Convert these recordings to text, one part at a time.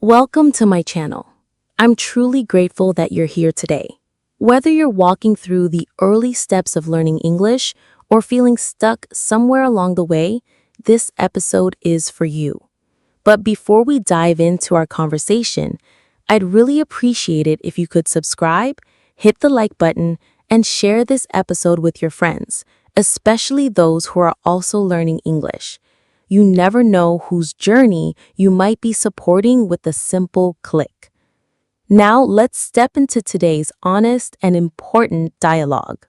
Welcome to my channel. I'm truly grateful that you're here today. Whether you're walking through the early steps of learning English or feeling stuck somewhere along the way, this episode is for you. But before we dive into our conversation, I'd really appreciate it if you could subscribe, hit the like button, and share this episode with your friends, especially those who are also learning English. You never know whose journey you might be supporting with a simple click. Now, let's step into today's honest and important dialogue.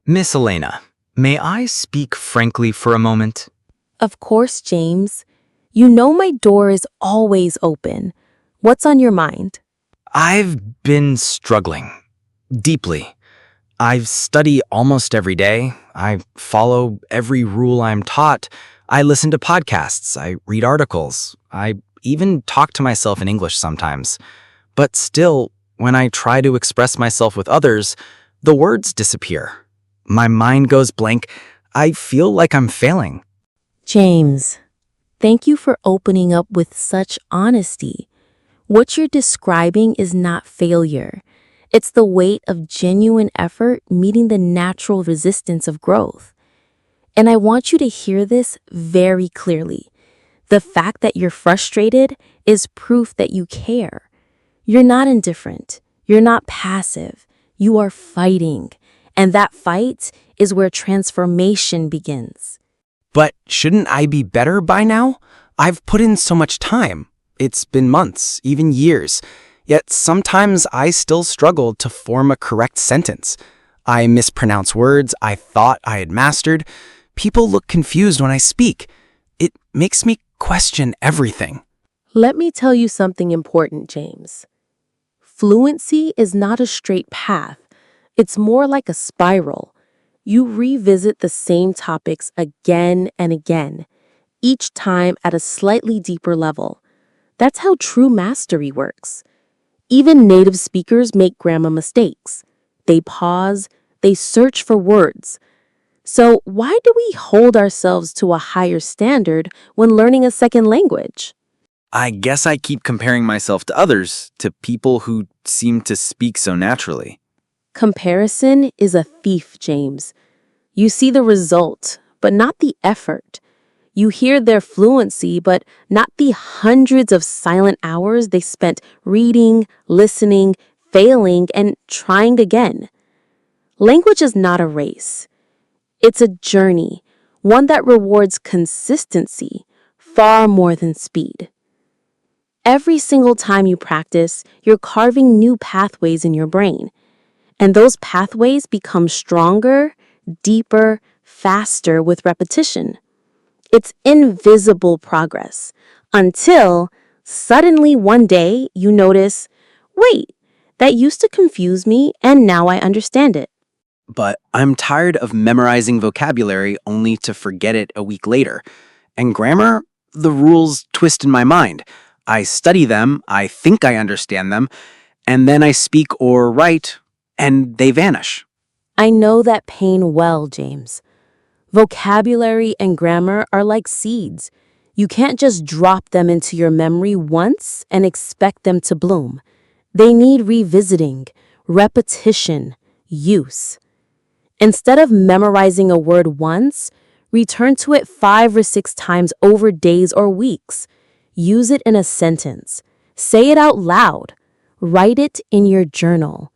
Miss Elena, may I speak frankly for a moment? Of course, James. You know my door is always open. What's on your mind? I've been struggling. Deeply. I study almost every day. I follow every rule I'm taught. I listen to podcasts. I read articles. I even talk to myself in English sometimes. But still, when I try to express myself with others, the words disappear. My mind goes blank. I feel like I'm failing. James, thank you for opening up with such honesty. What you're describing is not failure. It's the weight of genuine effort meeting the natural resistance of growth. And I want you to hear this very clearly. The fact that you're frustrated is proof that you care. You're not indifferent. You're not passive. You are fighting. And that fight is where transformation begins. But shouldn't I be better by now? I've put in so much time. It's been months, even years. Yet sometimes I still struggle to form a correct sentence. I mispronounce words I thought I had mastered. People look confused when I speak. It makes me question everything. Let me tell you something important, James. Fluency is not a straight path. It's more like a spiral. You revisit the same topics again and again, each time at a slightly deeper level. That's how true mastery works. Even native speakers make grammar mistakes. They pause, they search for words. So why do we hold ourselves to a higher standard when learning a second language? I guess I keep comparing myself to others, to people who seem to speak so naturally. Comparison is a thief, James. You see the result, but not the effort. You hear their fluency, but not the hundreds of silent hours they spent reading, listening, failing, and trying again. Language is not a race. It's a journey, one that rewards consistency far more than speed. Every single time you practice, you're carving new pathways in your brain. And those pathways become stronger, deeper, faster with repetition. It's invisible progress until suddenly one day you notice, wait, that used to confuse me and now I understand it. But I'm tired of memorizing vocabulary only to forget it a week later. And grammar, the rules twist in my mind. I study them, I think I understand them, and then I speak or write, and they vanish. I know that pain well, James. Vocabulary and grammar are like seeds. You can't just drop them into your memory once and expect them to bloom. They need revisiting, repetition, use. Instead of memorizing a word once, return to it 5 or 6 times over days or weeks. Use it in a sentence. Say it out loud. Write it in your journal.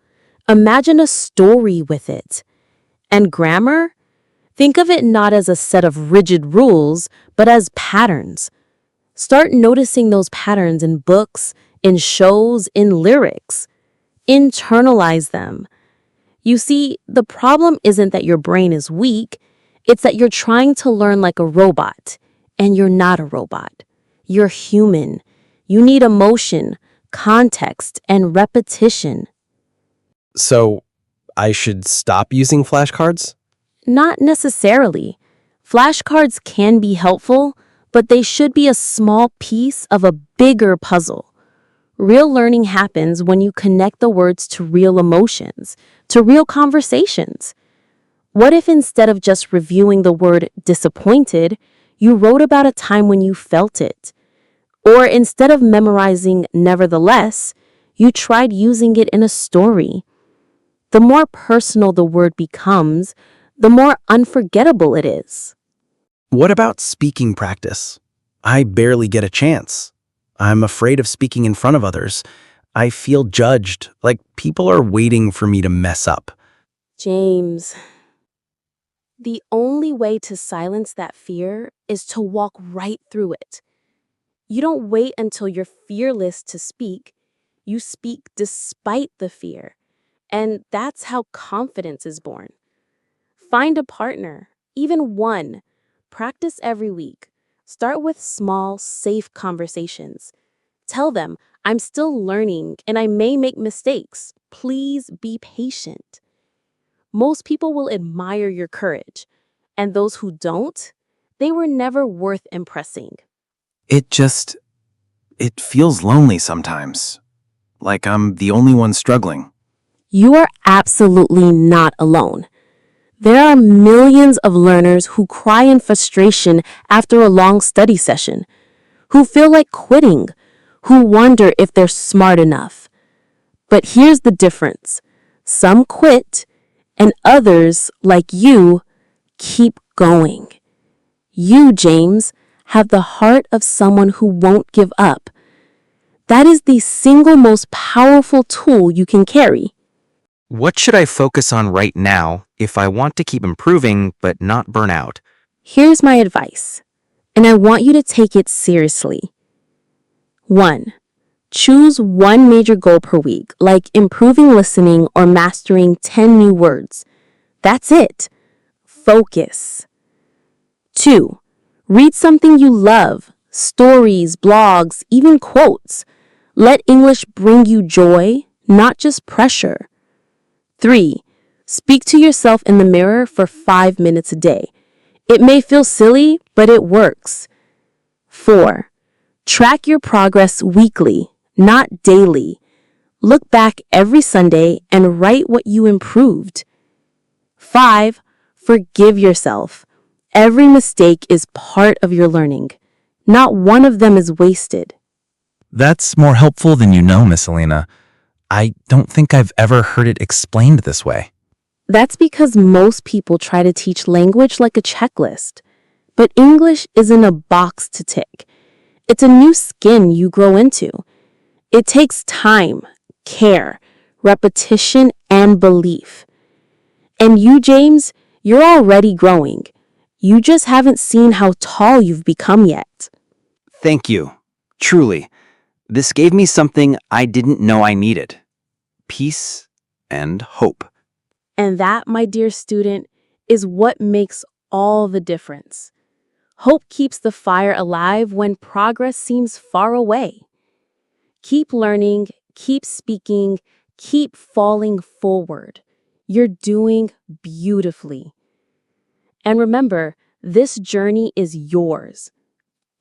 Imagine a story with it. And grammar? Think of it not as a set of rigid rules, but as patterns. Start noticing those patterns in books, in shows, in lyrics. Internalize them. You see, the problem isn't that your brain is weak, it's that you're trying to learn like a robot, and you're not a robot. You're human. You need emotion, context, and repetition. So, I should stop using flashcards? Not necessarily. Flashcards can be helpful, but they should be a small piece of a bigger puzzle. Real learning happens when you connect the words to real emotions, to real conversations. What if instead of just reviewing the word disappointed, you wrote about a time when you felt it? Or instead of memorizing nevertheless, you tried using it in a story. The more personal the word becomes, the more unforgettable it is. What about speaking practice? I barely get a chance. I'm afraid of speaking in front of others. I feel judged, like people are waiting for me to mess up. James, the only way to silence that fear is to walk right through it. You don't wait until you're fearless to speak. You speak despite the fear. And that's how confidence is born. Find a partner, even one. Practice every week. Start with small, safe conversations. Tell them, I'm still learning and I may make mistakes. Please be patient. Most people will admire your courage, and those who don't, they were never worth impressing. It feels lonely sometimes. Like I'm the only one struggling. You are absolutely not alone. There are millions of learners who cry in frustration after a long study session, who feel like quitting, who wonder if they're smart enough. But here's the difference. Some quit, and others, like you, keep going. You, James, have the heart of someone who won't give up. That is the single most powerful tool you can carry. What should I focus on right now if I want to keep improving but not burn out? Here's my advice, and I want you to take it seriously. 1. Choose one major goal per week, like improving listening or mastering 10 new words. That's it. Focus. 2. Read something you love, stories, blogs, even quotes. Let English bring you joy, not just pressure. 3. Speak to yourself in the mirror for 5 minutes a day. It may feel silly, but it works. 4. Track your progress weekly, not daily. Look back every Sunday and write what you improved. 5. Forgive yourself. Every mistake is part of your learning. Not one of them is wasted. That's more helpful than you know, Miss Alina. I don't think I've ever heard it explained this way. That's because most people try to teach language like a checklist. But English isn't a box to tick. It's a new skin you grow into. It takes time, care, repetition, and belief. And you, James, you're already growing. You just haven't seen how tall you've become yet. Thank you. Truly. This gave me something I didn't know I needed. Peace and hope. And that, my dear student, is what makes all the difference. Hope keeps the fire alive when progress seems far away. Keep learning, keep speaking, keep falling forward. You're doing beautifully. And remember, this journey is yours.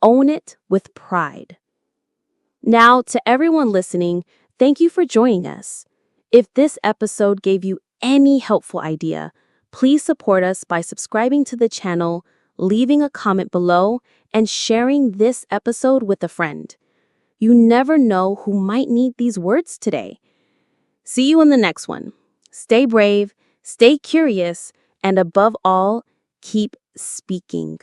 Own it with pride. Now, to everyone listening, thank you for joining us. If this episode gave you any helpful idea, please support us by subscribing to the channel, leaving a comment below, and sharing this episode with a friend. You never know who might need these words today. See you in the next one. Stay brave, stay curious, and above all, keep speaking.